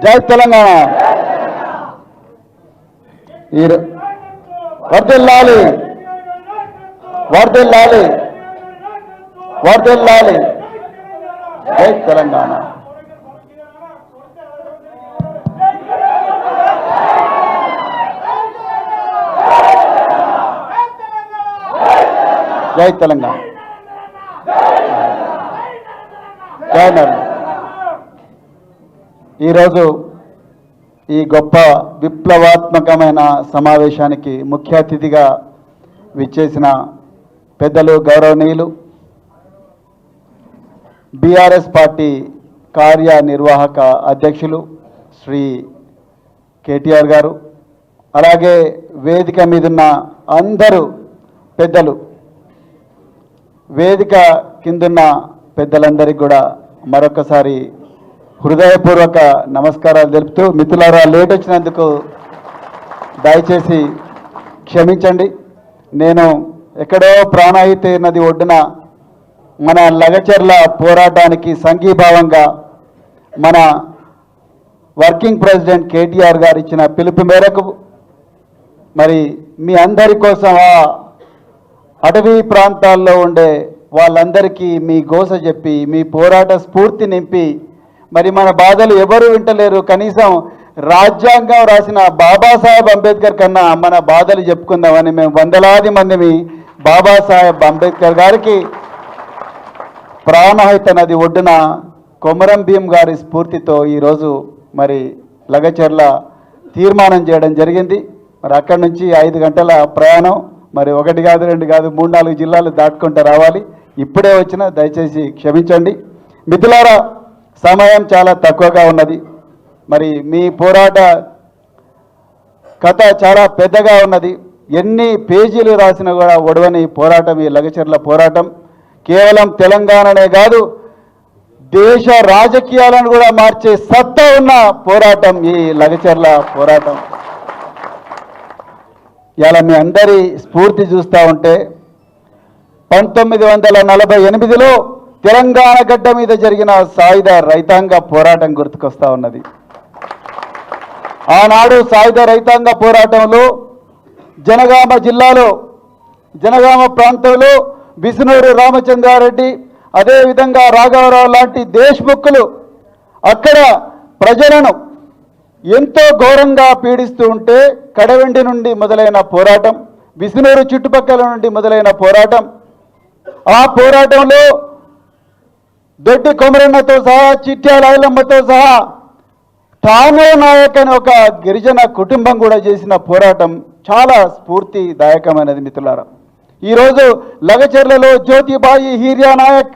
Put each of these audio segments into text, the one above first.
జై తెలంగాణ. వర్ధిల్లాలి వర్ధిల్లాలి వర్ధిల్లాలి. జై తెలంగాణ. జై తెలంగాణ. జై నరేంద్ర. ఈరోజు ఈ గొప్ప విప్లవాత్మకమైన సమావేశానికి ముఖ్య అతిథిగా విచ్చేసిన పెద్దలు గౌరవనీయులు బీఆర్ఎస్ పార్టీ కార్యనిర్వాహక అధ్యక్షులు శ్రీ కేటీఆర్ గారు, అలాగే వేదిక మీదున్న అందరూ పెద్దలు, వేదిక కిందున్న పెద్దలందరికీ కూడా మరొకసారి హృదయపూర్వక నమస్కారాలు తెలుపుతూ, మిత్రులారా లేట్ వచ్చినందుకు దయచేసి క్షమించండి. నేను ఎక్కడో ప్రాణాయితే నది ఒడ్డున మన లగచర్ల పోరాటానికి సంఘీభావంగా మన వర్కింగ్ ప్రెసిడెంట్ కేటీఆర్ గారు ఇచ్చిన పిలుపు మేరకు మరి మీ అందరి కోసం అటవీ ప్రాంతాల్లో ఉండే వాళ్ళందరికీ మీ గోస చెప్పి మీ పోరాట స్ఫూర్తి నింపి మరి మన బాధలు ఎవరు వింటలేరు, కనీసం రాజ్యాంగం రాసిన బాబాసాహెబ్ అంబేద్కర్ కన్నా మన బాధలు చెప్పుకుందామని మేము వందలాది మందిని బాబాసాహెబ్ అంబేద్కర్ గారికి ప్రాణహిత నది ఒడ్డున కొమరం భీం గారి స్ఫూర్తితో ఈరోజు మరి లగచర్ల తీర్మానం చేయడం జరిగింది. మరి అక్కడి నుంచి 5 గంటల ప్రయాణం, మరి 1 కాదు 2 కాదు 3-4 జిల్లాలు దాటుకుంటూ రావాలి. ఇప్పుడే వచ్చిన దయచేసి క్షమించండి. మిత్రులారా, సమయం చాలా తక్కువగా ఉన్నది. మరి మీ పోరాట కథ చాలా పెద్దగా ఉన్నది. ఎన్ని పేజీలు రాసినా కూడా ఒడవని పోరాటం ఈ లగచర్ల పోరాటం. కేవలం తెలంగాణనే కాదు, దేశ రాజకీయాలను కూడా మార్చే సత్తా ఉన్న పోరాటం ఈ లగచర్ల పోరాటం. ఇలా మీ అందరి స్ఫూర్తి చూస్తూ ఉంటే 1948లో తెలంగాణ గడ్డ మీద జరిగిన సాయుధ రైతాంగ పోరాటం గుర్తుకొస్తా ఉన్నది. ఆనాడు సాయుధ రైతాంగ పోరాటంలో జనగామ జిల్లాలో జనగామ ప్రాంతంలో బిసునూరు రామచంద్రారెడ్డి, అదేవిధంగా రాఘవరావు లాంటి దేశ్ముఖులు అక్కడ ప్రజలను ఎంతో ఘోరంగా పీడిస్తూ ఉంటే కడవెండి నుండి మొదలైన పోరాటం, బిసునూరు చుట్టుపక్కల నుండి మొదలైన పోరాటం, ఆ పోరాటంలో దొడ్డి కొమరన్నతో సహా చిట్యాల ఐలమ్మతో సహా ఠానే నాయక్ అని ఒక గిరిజన కుటుంబం కూడా చేసిన పోరాటం చాలా స్ఫూర్తిదాయకమైనది. మిత్రులారా, ఈరోజు లగచర్లలో జ్యోతిబాయి హీరియా నాయక్,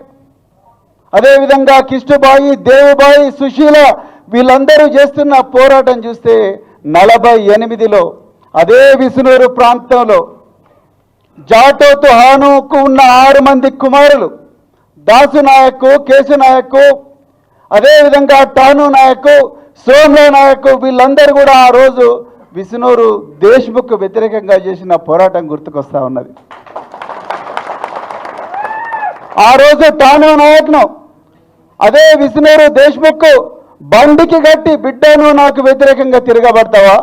అదేవిధంగా కిష్టుబాయి, దేవుబాయి, సుశీల వీళ్ళందరూ చేస్తున్న పోరాటం చూస్తే 48లో అదే విసునూరు ప్రాంతంలో జాటో తుహానుకు ఉన్న 6 మంది కుమారులు దాసు నాయక్, కేసు నాయక్, అదేవిధంగా టాను నాయక్, సోమ్లా నాయక్ వీళ్ళందరూ కూడా ఆ రోజు విసునూరు దేశ్ముఖ్ వ్యతిరేకంగా చేసిన పోరాటం గుర్తుకొస్తా ఉన్నది. ఆ రోజు టాను నాయక్ను అదే విసునూరు దేశ్ముఖ్ బండికి కట్టి, బిడ్డను నాకు వ్యతిరేకంగా తిరగబడతావా,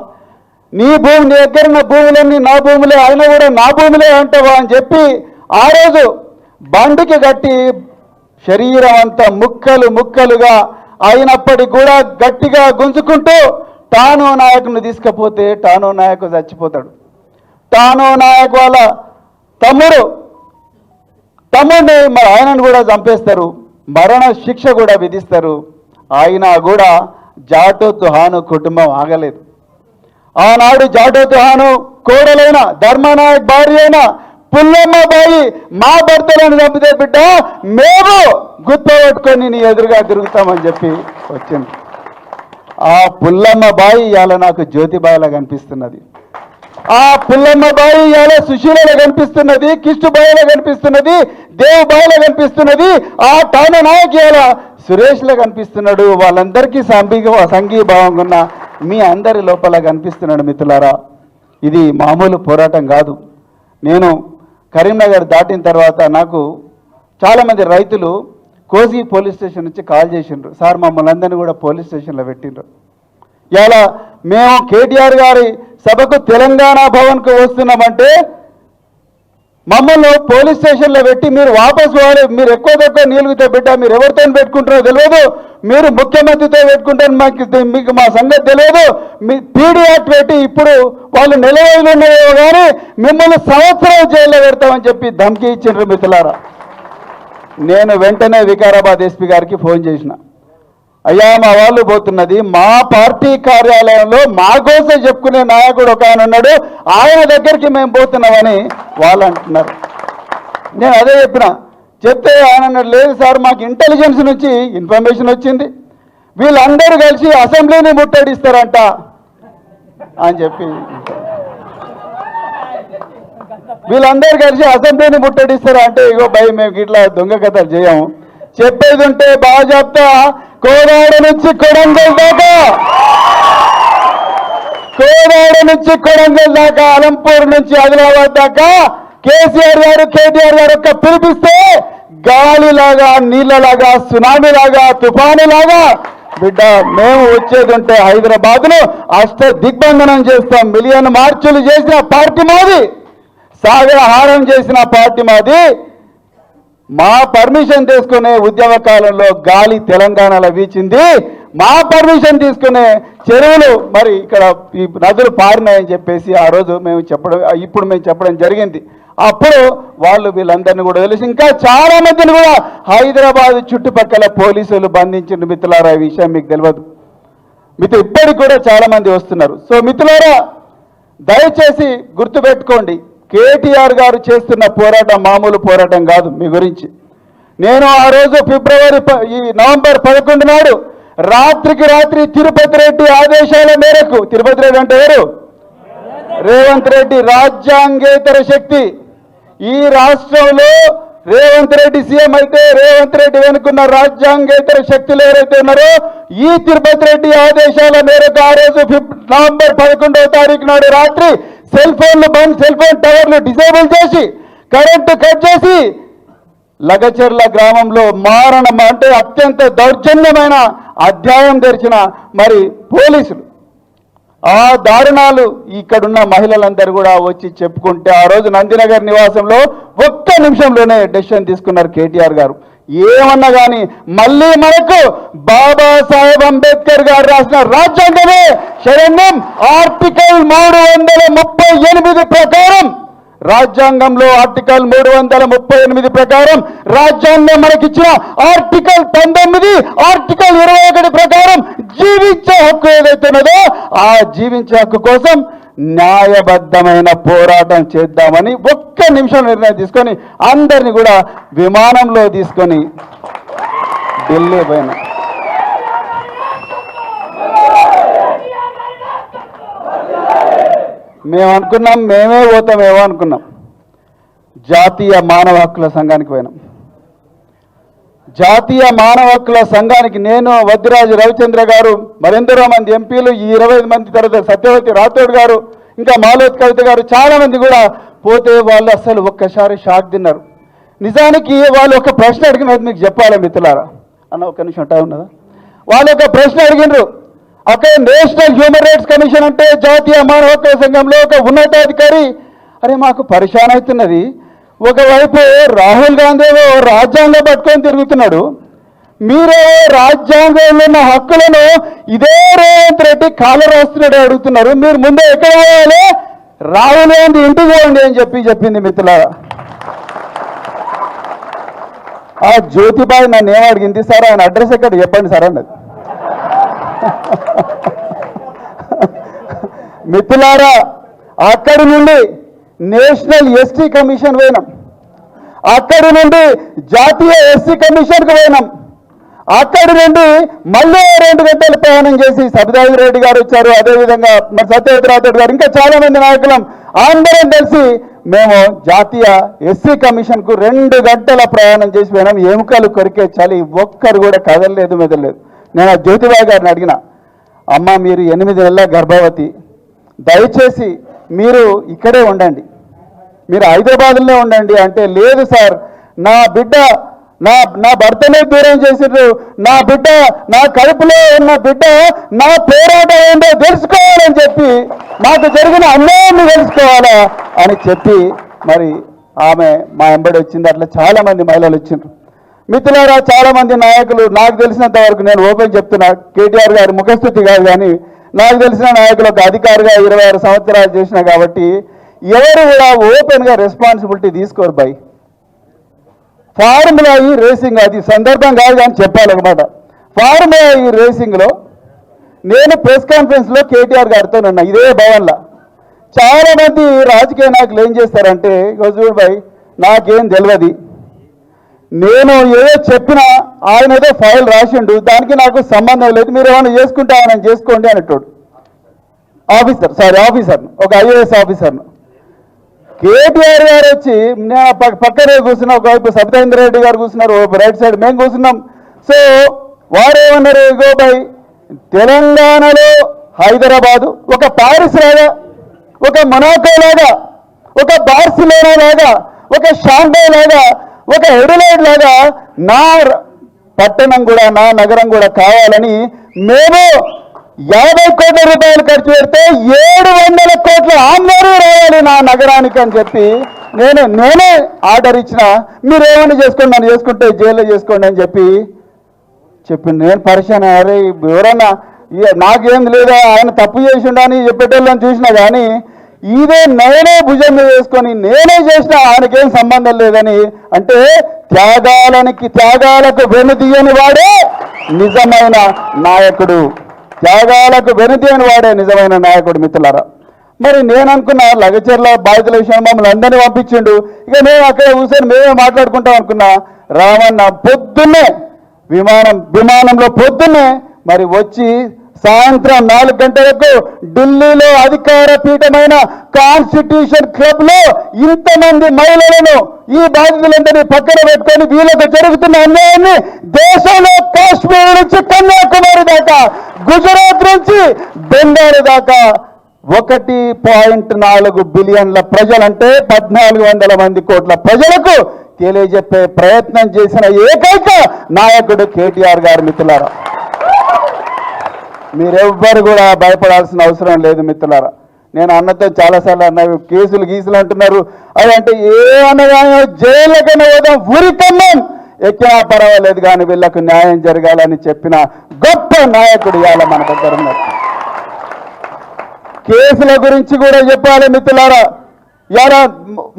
నీ దగ్గరున్న భూములన్నీ నా భూములే, ఆయన కూడా నా భూములే అంటావా అని చెప్పి ఆ రోజు బండికి కట్టి శరీరం అంతా ముక్కలు ముక్కలుగా అయినప్పటికీ కూడా గట్టిగా గుంజుకుంటూ టానో నాయకుని తీసుకపోతే టానో నాయకు చచ్చిపోతాడు. టానో నాయక్ వాళ్ళ తమ్ముడిని మరి ఆయనను కూడా చంపేస్తారు, మరణ శిక్ష కూడా విధిస్తారు. అయినా కూడా జాటో తుహాను కుటుంబం ఆగలేదు. ఆనాడు జాటో తుహాను కోడలైన ధర్మనాయక్ భార్య అయిన పుల్లమ్మ బాయి, మా భర్తలను చంపితే బిడ్డ మేము గుర్తుపెట్టుకొని నీ ఎదురుగా తిరుగుతామని చెప్పి వచ్చింది. ఆ పుల్లమ్మ బాయి ఇవాళ నాకు జ్యోతిబాయిలా కనిపిస్తున్నది. ఆ పుల్లమ్మ బాయి ఇవాళ సుశీలలో కనిపిస్తున్నది, కిష్టుబాయిలో కనిపిస్తున్నది, దేవుబాయిలో కనిపిస్తున్నది. ఆ టాను నాయక్ ఇవాళ సురేష్లో కనిపిస్తున్నాడు. వాళ్ళందరికీ సంఘీభావంగా ఉన్న మీ అందరి లోపల కనిపిస్తున్నాడు. మిత్రులారా, ఇది మామూలు పోరాటం కాదు. నేను కరీంనగర్ దాటిన తర్వాత నాకు చాలామంది రైతులు కోసి పోలీస్ స్టేషన్ నుంచి కాల్ చేసిండ్రు, సార్ మమ్మల్ని అందరినీ కూడా పోలీస్ స్టేషన్లో పెట్టిండ్రు. ఇలా మేము కేటీఆర్ గారి సభకు తెలంగాణ భవన్కు వస్తున్నామంటే మమ్మల్ని పోలీస్ స్టేషన్లో పెట్టి మీరు వాపసు పోవాలి, మీరు ఎక్కువ తక్కువ నీళ్ళుతో బిడ్డ మీరు ఎవరితో పెట్టుకుంటారో తెలియదు, మీరు ముఖ్యమంత్రితో పెట్టుకుంటారని మీకు మా సంగతి తెలియదు, మీ పీడీ యాక్ట్ పెట్టి ఇప్పుడు వాళ్ళు నెల రోజులు ఉన్నాయో కానీ మిమ్మల్ని సంవత్సరం జైల్లో పెడతామని చెప్పి ధమ్కి ఇచ్చిండ్రు మిత్రులారా. నేను వెంటనే వికారాబాద్ ఎస్పీ గారికి ఫోన్ చేసిన, అయ్యా మా వాళ్ళు పోతున్నది మా పార్టీ కార్యాలయంలో మా కోసం చెప్పుకునే నాయకుడు ఒక ఆయన ఉన్నాడు, ఆయన దగ్గరికి మేము పోతున్నామని వాళ్ళు అంటున్నారు. నేను అదే చెప్తే ఆయన అన్నాడు, లేదు సార్ మాకు ఇంటెలిజెన్స్ నుంచి ఇన్ఫర్మేషన్ వచ్చింది, వీళ్ళందరూ కలిసి అసెంబ్లీని ముట్టడిస్తారంట అని చెప్పి, వీళ్ళందరూ కలిసి అసెంబ్లీని ముట్టడిస్తారా అంటే ఇగో భయ మేము ఇట్లా దొంగ కథలు చేయము, చెప్పేది ఉంటే బాగా చెప్తా. కోదాడ నుంచి కొడంగల్ దాకా, కోదాడ నుంచి కొడంగల్ దాకా, అలంపూర్ నుంచి ఆదిలాబాద్ దాకా కేసీఆర్ గారు కేటీఆర్ గారు ఒక్క పిలిపిస్తే గాలిలాగా నీళ్ళలాగా సునామీలాగా తుఫానులాగా బిడ్డ మేము వచ్చేది ఉంటే హైదరాబాద్ను అష్ట దిగ్బంధనం చేస్తాం. మిలియన్ మార్చులు చేసిన పార్టీ మాది, సాగరహారం చేసిన పార్టీ మాది. మా పర్మిషన్ తీసుకునే ఉద్యమ కాలంలో గాలి తెలంగాణలో వీచింది, మా పర్మిషన్ తీసుకునే చెరువులు మరి ఇక్కడ ఈ నదులు పారినాయని చెప్పేసి ఆ రోజు మేము ఇప్పుడు మేము చెప్పడం జరిగింది. అప్పుడు వాళ్ళు వీళ్ళందరినీ కూడా తెలిసి ఇంకా చాలా మందిని కూడా హైదరాబాద్ చుట్టుపక్కల పోలీసులు బంధించిన మిత్రులారా, ఈ విషయం మీకు తెలియదు. మిత్రులు ఇప్పటికి కూడా చాలా మంది వస్తున్నారు. సో మిత్రులారా దయచేసి గుర్తుపెట్టుకోండి, కేటీఆర్ గారు చేస్తున్న పోరాటం మామూలు పోరాటం కాదు. మీ గురించి నేను ఆ రోజు నవంబర్ 11 నాడు రాత్రికి రాత్రి తిరుపతి రెడ్డి ఆదేశాల మేరకు, తిరుపతి రెడ్డి అంటే ఎవరు? రేవంత్ రెడ్డి రాజ్యాంగేతర శక్తి. ఈ రాష్ట్రంలో రేవంత్ రెడ్డి సీఎం అయితే రేవంత్ రెడ్డి వెనుకున్న రాజ్యాంగేతర శక్తులు ఎవరైతే ఉన్నారో ఈ తిరుపతి రెడ్డి ఆదేశాల మేరకు ఆ రోజు నవంబర్ 11వ తారీఖు నాడు రాత్రి సెల్ ఫోన్ టవర్లు డిసేబుల్ చేసి కరెంటు కట్ చేసి లగచర్ల గ్రామంలో మారణం అంటే అత్యంత దౌర్జన్యమైన అధ్యాయం తెరిచిన మరి పోలీసులు. ఆ దారుణాలు ఇక్కడున్న మహిళలందరూ కూడా వచ్చి చెప్పుకుంటే ఆ రోజు నందినగర్ నివాసంలో ఒక్క నిమిషంలోనే డెసిషన్ తీసుకున్నారు కేటీఆర్ గారు. ఏమన్నా కానీ మళ్ళీ మనకు బాబాసాహెబ్ అంబేద్కర్ గారు రాసిన రాజ్యాంగమే శరణ్యం. ఆర్టికల్ 338 ప్రకారం, రాజ్యాంగంలో ఆర్టికల్ 338 ప్రకారం రాజ్యాంగం మనకిచ్చిన ఆర్టికల్ 19, ఆర్టికల్ 21 ప్రకారం జీవించే హక్కు ఏదైతే ఉన్నదో ఆ జీవించే హక్కు కోసం న్యాయబద్ధమైన పోరాటం చేద్దామని ఒక్క నిమిషం నిర్ణయం తీసుకొని అందరినీ కూడా విమానంలో తీసుకొని ఢిల్లీ పోయినా. మేము అనుకున్నాం మేమే పోతామేమో అనుకున్నాం. జాతీయ మానవ హక్కుల సంఘానికి పోయినాం. జాతీయ మానవ హక్కుల సంఘానికి నేను, వద్దిరాజు రవిచంద్ర గారు, మరెందరో మంది ఎంపీలు, ఈ 25 మంది తర్వాత సత్యవతి రాథోడ్ గారు, ఇంకా మాలోత్ కవిత గారు, చాలా మంది కూడా పోతే వాళ్ళు అసలు ఒక్కసారి షాక్ తిన్నారు. నిజానికి వాళ్ళు ఒక ప్రశ్న అడిగినది మీకు చెప్పాలి మిత్రులారా. అన్న ఒక్క నిమిషం టైం ఉన్నదా? వాళ్ళు ఒక ప్రశ్న అడిగినారు. అక్కడ నేషనల్ హ్యూమన్ రైట్స్ కమిషన్ అంటే జాతీయ మానవ హక్కుల సంఘంలో ఒక ఉన్నతాధికారి, అరే మాకు పరిశాన్ అవుతున్నది, ఒకవైపు రాహుల్ గాంధీ రాజ్యాంగం పట్టుకొని తిరుగుతున్నాడు, మీరే రాజ్యాంగంలో ఉన్న హక్కులను ఇదే రేవంత్ రెడ్డి కాలర్ వస్తున్నాడు అడుగుతున్నారు, మీరు ముందే ఎక్కడ పోవాలి? రాహుల్ గాంధీ ఇంటికి పోండి అని చెప్పింది మిత్రులారా. ఆ జ్యోతిబాయ్ నన్ను ఏమడిగింది, సార్ ఆయన అడ్రస్ ఎక్కడ చెప్పండి సార్ అన్నది. మిత్రులారా అక్కడి నుండి నేషనల్ ఎస్టీ కమిషన్ పోయినాం, అక్కడి నుండి జాతీయ ఎస్సీ కమిషన్కి పోయినాం, అక్కడి నుండి మళ్ళీ 2 గంటలు ప్రయాణం చేసి సబితాజీ రెడ్డి గారు వచ్చారు, అదేవిధంగా మరి సత్యవతి రాథోడ్ గారు, ఇంకా చాలా మంది నాయకులం అందరం కలిసి మేము జాతీయ ఎస్సీ కమిషన్కు 2 గంటల ప్రయాణం చేసి పోయినాం. ఎముకలు కొరికే చలి, ఒక్కరు కూడా కదలలేదు మెదలేదు. నేను ఆ జ్యోతిబాయ్ గారిని అడిగిన, అమ్మ మీరు 8 నెలల గర్భవతి, దయచేసి మీరు ఇక్కడే ఉండండి, మీరు హైదరాబాద్లోనే ఉండండి అంటే, లేదు సార్ నా బిడ్డ నా నా భర్తనే దూరం చేసిండ్రు, నా బిడ్డ, నా కడుపులో ఉన్న బిడ్డ నా పోరాటం ఏంటో తెలుసుకోవాలని చెప్పి, నాకు జరిగిన అన్యాయాన్ని తెలుసుకోవాలా అని చెప్పి మరి ఆమె మా వెంబడి వచ్చింది. అట్లా చాలా మంది మహిళలు వచ్చిండ్రు. మిత్రులారా, చాలా మంది నాయకులు, నాకు తెలిసినంత వరకు నేను ఓపెన్ చెప్తున్నా, కేటీఆర్ గారి ముఖస్థుతి కాదు కానీ నాకు తెలిసిన నాయకులు ఒక అధికారిగా 26 సంవత్సరాలు చేసిన కాబట్టి ఎవరు కూడా ఓపెన్గా రెస్పాన్సిబిలిటీ తీసుకోరు. బై ఫార్ములా ఈ రేసింగ్, అది సందర్భం కాదు కానీ చెప్పాలన్నమాట. ఫార్ములా ఈ రేసింగ్లో నేను ప్రెస్ కాన్ఫరెన్స్లో కేటీఆర్ గారితో ఉన్నా ఇదే భవన్లో. చాలా మంది రాజకీయ నాయకులు ఏం చేస్తారంటే, చూడు భాయ్ నాకేం తెలియదు, నేను ఏదో చెప్పినా ఆయన ఏదో ఫైల్ రాసిండు, దానికి నాకు సంబంధం లేదు, మీరు ఏమైనా చేసుకుంటే ఆయన చేసుకోండి అనేటోడు. ఆఫీసర్ ఒక ఐఏఎస్ ఆఫీసర్ను. కేటీఆర్ గారు వచ్చి పక్కనే కూర్చున్నా, ఒకవైపు సబితేంద్ర రెడ్డి గారు కూర్చున్నారు, రైట్ సైడ్ మేము కూర్చున్నాం. సో వారేమన్నారు, ఇగో భాయ్ తెలంగాణలో హైదరాబాదు ఒక పారిస్ లాగా, ఒక మొనాకో లాగా, ఒక బార్సిలోనా లాగా, ఒక షాంఘై లాగా, ఒక ఎడిలైడ్ లాగా నా పట్టణం కూడా, నా నగరం కూడా కావాలని మేము 50 కోట్ల రూపాయలు ఖర్చు పెడితే 700 కోట్ల ఆందోళన రావాలి నా నగరానికి అని చెప్పి నేనే ఆర్డర్ ఇచ్చిన. మీరేమన్నా చేసుకోండి, నన్ను చేసుకుంటే జైల్లో చేసుకోండి అని చెప్పింది. నేను పరిశాన్, అరే ఎవరన్నా నాకేం లేదా, ఆయన తప్పు చేసిండని చెప్పేటోళ్ళని చూసినా కానీ ఇదే నేనే భుజం మీద వేసుకొని నేనే చేసిన, ఆయనకేం సంబంధం లేదని అంటే త్యాగాలకు వెనుదీయని వాడే నిజమైన నాయకుడు, త్యాగాలకు వెనుదీయని వాడే నిజమైన నాయకుడు. మిత్రులారా, మరి నేను అనుకున్నా లగచర్ల బాధితుల విషయం మమ్మల్ని అందరినీ పంపించిండు, ఇక మేము అక్కడ కూర్చొని మేమే మాట్లాడుకుంటాం అనుకున్నా. రామన్న పొద్దున్నే విమానంలో పొద్దున్నే మరి వచ్చి సాయంత్రం 4 గంటలకు ఢిల్లీలో అధికార పీఠమైన కాన్స్టిట్యూషన్ క్లబ్ లో ఇంతమంది మహిళలను, ఈ బాధితులందరినీ పక్కన పెట్టుకొని వీళ్ళకు జరుగుతున్న అన్యాయాన్ని దేశంలో కాశ్మీర్ నుంచి కన్యాకుమారి దాకా, గుజరాత్ నుంచి బెంగాల్ దాకా 1.4 బిలియన్ల ప్రజలంటే 1400 మంది కోట్ల ప్రజలకు తెలియజెప్పే ప్రయత్నం చేసిన ఏకైక నాయకుడు కేటీఆర్ గారు. మిత్రులారా, మీరెవ్వరు కూడా భయపడాల్సిన అవసరం లేదు. మిత్రులారా, నేను అన్నతో చాలాసార్లు అన్నారు, కేసులు గీసులు అంటున్నారు, అవి అంటే ఏమన్నా జైళ్ళకైనా పోదాం, ఊరికన్నాం ఎక్కినా పర్వాలేదు కానీ వీళ్ళకు న్యాయం జరగాలని చెప్పిన గొప్ప నాయకుడు ఇవాళ మన దగ్గర ఉన్నారు. కేసుల గురించి కూడా చెప్పాలి మిత్రులారా. ఇవాళ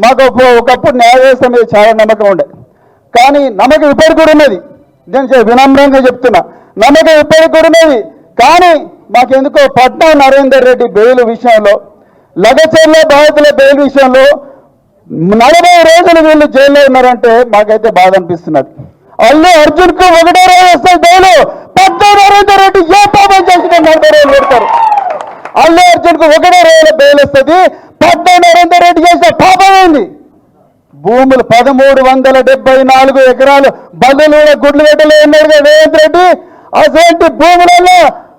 మాకు ఒకప్పుడు న్యాయ వ్యవస్థ మీద చాలా నమ్మకం ఉండే, కానీ నమ్మకం ఇప్పటికి కూడా ఉన్నది. నేను వినమ్రంగా చెప్తున్నా, నమ్మకం ఇప్పటికి కూడా ఉన్నది. కానీ మాకెందుకో పట్నా నరేందర్ రెడ్డి బెయిల్ విషయంలో, లగచర్ల బాధితుల బెయిల్ విషయంలో 40 రోజులు వీళ్ళు జైల్లో ఉన్నారంటే మాకైతే బాధ అనిపిస్తున్నది. అల్లు అర్జున్కు 1 రోజు వస్తాయి బెయిల్, పట్నా నరేందర్ రెడ్డి ఏ పాపం చేసిన 40 రోజులు పెడతారు. అల్లు అర్జున్కు 1 రోజుల బెయిల్ వస్తుంది, పట్నా నరేందర్ రెడ్డి చేసిన పాపం ఏంది? భూములు 1374 ఎకరాలు బల్లులు గుడ్లు గడ్డలు ఉన్నాడు కదా రేవంత్ రెడ్డి. అటువంటి భూములలో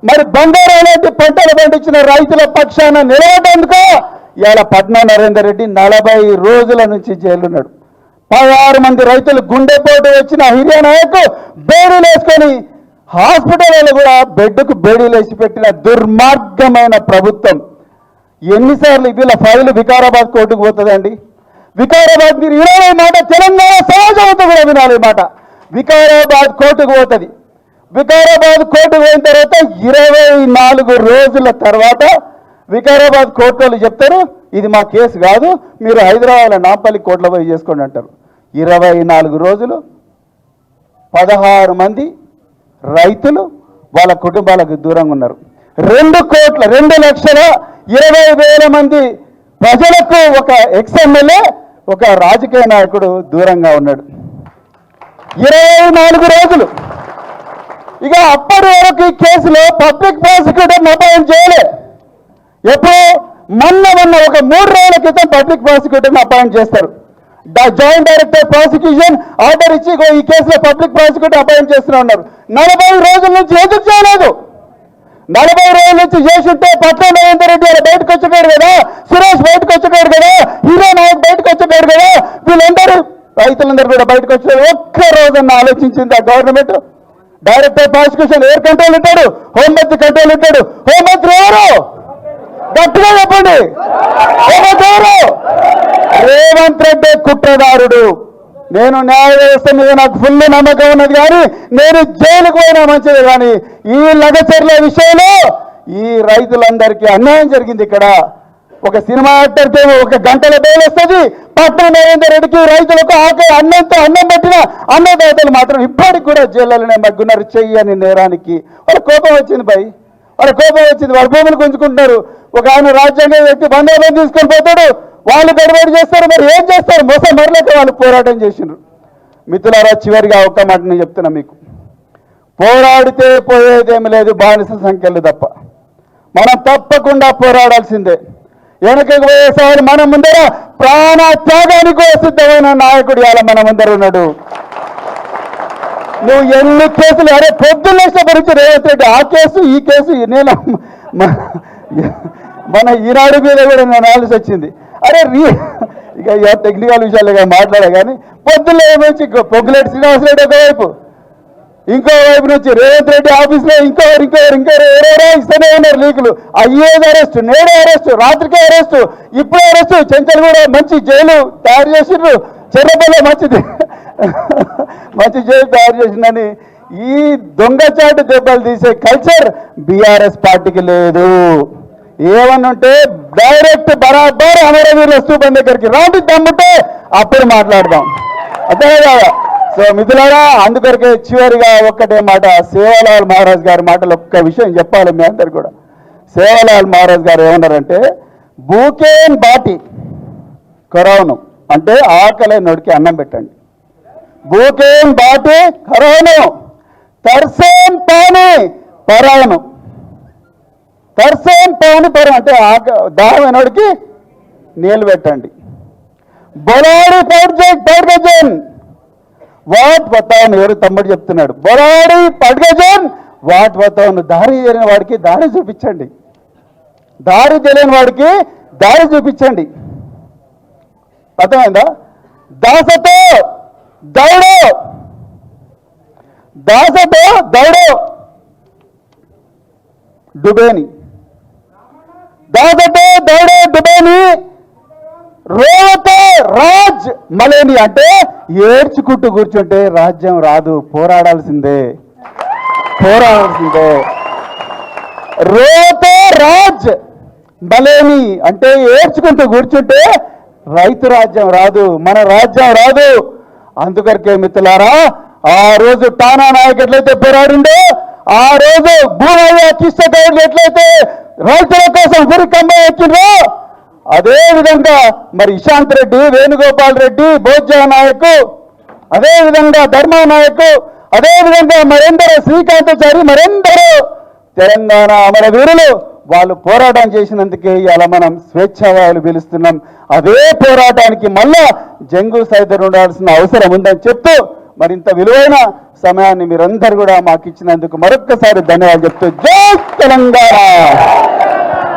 మరి బంగారం లాంటి పంటలు పండించిన రైతుల పక్షాన నిలబడేందుకు ఇవాళ పట్నా నరేందర్ రెడ్డి 40 రోజుల నుంచి జైలున్నాడు. 16 మంది రైతులు గుండెపోటు వచ్చిన హర్యానాకు బేడీలు వేసుకొని హాస్పిటల్లో కూడా బెడ్కు బేడీలు వేసి పెట్టిన దుర్మార్గమైన ప్రభుత్వం. ఎన్నిసార్లు వీళ్ళ ఫైలు వికారాబాద్ కోర్టుకు పోతుందండి? వికారాబాద్ మీరు వినాలి మాట, తెలంగాణ సమాజంతో కూడా వినాలి మాట. వికారాబాద్ కోర్టుకు పోతుంది. వికారాబాద్ కోర్టుకు పోయిన తర్వాత 24 రోజుల తర్వాత వికారాబాద్ కోర్టు వాళ్ళు చెప్తారు, ఇది మా కేసు కాదు, మీరు హైదరాబాద్లో నాంపల్లి కోర్టులో పోయి చేసుకోండి అంటారు. 24 రోజులు 16 మంది రైతులు వాళ్ళ కుటుంబాలకు దూరంగా ఉన్నారు. 2,20,000 మంది ప్రజలకు ఒక ఎక్స్ఎమ్మెల్యే, ఒక రాజకీయ నాయకుడు దూరంగా ఉన్నాడు. 24 రోజులు. ఇక అప్పటి వరకు ఈ కేసులో పబ్లిక్ ప్రాసిక్యూటర్ని అపాయింట్ చేయలే. ఎప్పుడు మొన్న ఒక 3 రోజుల క్రితం పబ్లిక్ ప్రాసిక్యూటర్ని అపాయింట్ చేస్తారు. జాయింట్ డైరెక్టర్ ప్రాసిక్యూషన్ ఆర్డర్ ఇచ్చి ఈ కేసులో పబ్లిక్ ప్రాసిక్యూటర్ అపాయింట్ చేస్తూనే ఉన్నారు. 40 రోజుల నుంచి ఎందుకు చేయలేదు? 40 రోజుల నుంచి చేస్తుంటే పట్నా నరేందర్ రెడ్డి అలా బయటకు వచ్చేటాడు కదా, సురేష్ బయటకు వచ్చేటాడు కదా, హీరో నాయక్ బయటకు వచ్చేటాడు కదా, వీళ్ళందరూ రైతులందరూ కూడా బయటకు వచ్చారు. ఒక్క రోజున ఆలోచించింది ఆ గవర్నమెంట్? డైరెక్టర్ ప్రాసిక్యూషన్ ఎవరు కంట్రోల్ ఉంటాడు? హోంమంత్రి కంట్రోల్ ఉంటాడు. హోంమంత్రి ఎవరు? గట్టిగా చెప్పండి. హోంమంత్రి ఎవరు? రేవంత్ రెడ్డి కుట్రదారుడు. నేను న్యాయ వ్యవస్థ మీద నాకు ఫుల్ నమ్మకం ఉన్నది, కానీ నేను జైలుకు పోయినా మంచిది. కానీ ఈ లగచర్ల విషయంలో ఈ రైతులందరికీ అన్యాయం జరిగింది. ఇక్కడ ఒక సినిమా యాక్టర్కి ఒక గంటల బెయిల్ వస్తుంది. పట్నం నరేందర్ రెడ్డికి రైతులకు అన్నంతో అన్నం పెట్టిన అన్నదాతలు మాత్రం ఇప్పటికి కూడా జైల్లోనే మగ్గున్నారు చెయ్యని నేరానికి. వాళ్ళ కోపం వచ్చింది భయ్, వాళ్ళ కోపం వచ్చింది. వాళ్ళ భూములు గుంజుకుంటున్నారు. ఒక ఆయన రాజ్యాంగ వ్యక్తి బంధువులను తీసుకొని పోతాడు, వాళ్ళు గడబడి చేస్తారు. మరి ఏం చేస్తారు? మోసం మరలేక వాళ్ళు పోరాటం చేసిండ్రు. మిత్రులారా, చివరిగా ఒక్క మాట నేను చెప్తున్నా మీకు, పోరాడితే పోయేదేమి లేదు, బానిస సంఖ్యలు తప్ప. మనం తప్పకుండా పోరాడాల్సిందే. వెనకకు పోయేసారి మన ముందర ప్రాణ త్యాగానికి సిద్ధమైన నాయకుడు ఇలా మన ముందర ఉన్నాడు. నువ్వు ఎన్ని కేసులు, అరే పొద్దున్న భరించి రేవంత్ రెడ్డి ఆ కేసు ఈ కేసు, నేను మన ఈనాడు మీద కూడా నేను ఆలోచన వచ్చింది. అరే ఇక టెక్నికల్ విషయాలుగా మాట్లాడే, కానీ పొద్దున్న ఏమొచ్చి పొగ్గులేటి శ్రీనివాసరెడ్డి ఒకవైపు, ఇంకో వైపు నుంచి రేవంత్ రెడ్డి ఆఫీస్లో ఇంకోరు ఎవరెవరో ఇస్తూనే ఉన్నారు లీకులు. అయ్యేది అరెస్టు, నేడే అరెస్టు, రాత్రికే అరెస్టు, ఇప్పుడే అరెస్టు. చెంచల్ కూడా మంచి జైలు తయారు చేసిండ్రు, చెర్రపల్లి మంచి జైలు తయారు చేసిందని ఈ దొంగచాటు దెబ్బలు తీసే కల్చర్ బీఆర్ఎస్ పార్టీకి లేదు. ఏమన్నుంటే డైరెక్ట్ బరాబర్ అమరవీరుల స్తూపం దగ్గరికి రాండి, దమ్ముంటే అప్పుడు మాట్లాడదాం. అదే కదా. సో మిత్రులారా, అందుకొరకే చివరిగా ఒక్కటే మాట, సేవాలాల్ మహారాజ్ గారి మాటలు ఒక్క విషయం చెప్పాలి మీ అందరు కూడా. సేవాలాల్ మహారాజ్ గారు ఏమన్నారంటే, బూకేన్ బాటి కరోను అంటే ఆకలైనోడికి అన్నం పెట్టండి. బూకేన్ బాటి కరోను, తర్సేన్ పాని పరాను. తర్సేన్ పాని పరం అంటే దాహమైనోడికి నీళ్ళు పెట్టండి. బొలాడి పడ్గజన్ వాట్ వతాను, ఎవరు తమ్ముడు చెప్తున్నాడు, బొలాడి పడ్గజన్ వాట్ వతాను, దారి తెలియని వాడికి దారి చూపించండి. దారి తెలియని వాడికి దారి చూపించండి. అర్థమైందా? దాసతో దౌడో, దాసతో దౌడో డుబేని, దాసతో దౌడో డుబేని, రోవతో రాజ్ మలేని. అంటే ఏడ్చుకుంటూ కూర్చుంటే రాజ్యం రాదు, పోరాడాల్సిందే, పోరాడాల్సిందే. రోవతో రాజ్ మలేని అంటే ఏడ్చుకుంటూ కూర్చుంటే రైతు రాజ్యం రాదు, మన రాజ్యం రాదు. అందుకొరకే మిత్రులారా, ఆ రోజు టానా నాయక్ ఎట్లయితే పోరాడిండో, ఆ రోజు భూమయ్య కిష్టగౌడ్ ఎట్లయితే రైతుల కోసం గురికమ్మ ఎక్కిండ్రో, అదే విధంగా మరి ఇశాంత్ రెడ్డి, వేణుగోపాల్ రెడ్డి, బోజ్జా నాయక్, అదే విధంగా ధర్మా నాయక్, అదే విధంగా మరెందరో శ్రీకాంతాచారి, మరెందరో తెలంగాణ అమరవీరులు వాళ్ళు పోరాటం చేసినందుకే ఇలా మనం స్వేచ్ఛావాయులు పిలుస్తున్నాం. అదే పోరాటానికి మళ్ళా జంగు సైతం ఉండాల్సిన అవసరం ఉందని చెప్తూ, మరింత విలువైన సమయాన్ని మీరందరూ కూడా మాకు ఇచ్చినందుకు మరొక్కసారి ధన్యవాదాలు చెప్తూ, జై తెలంగాణ.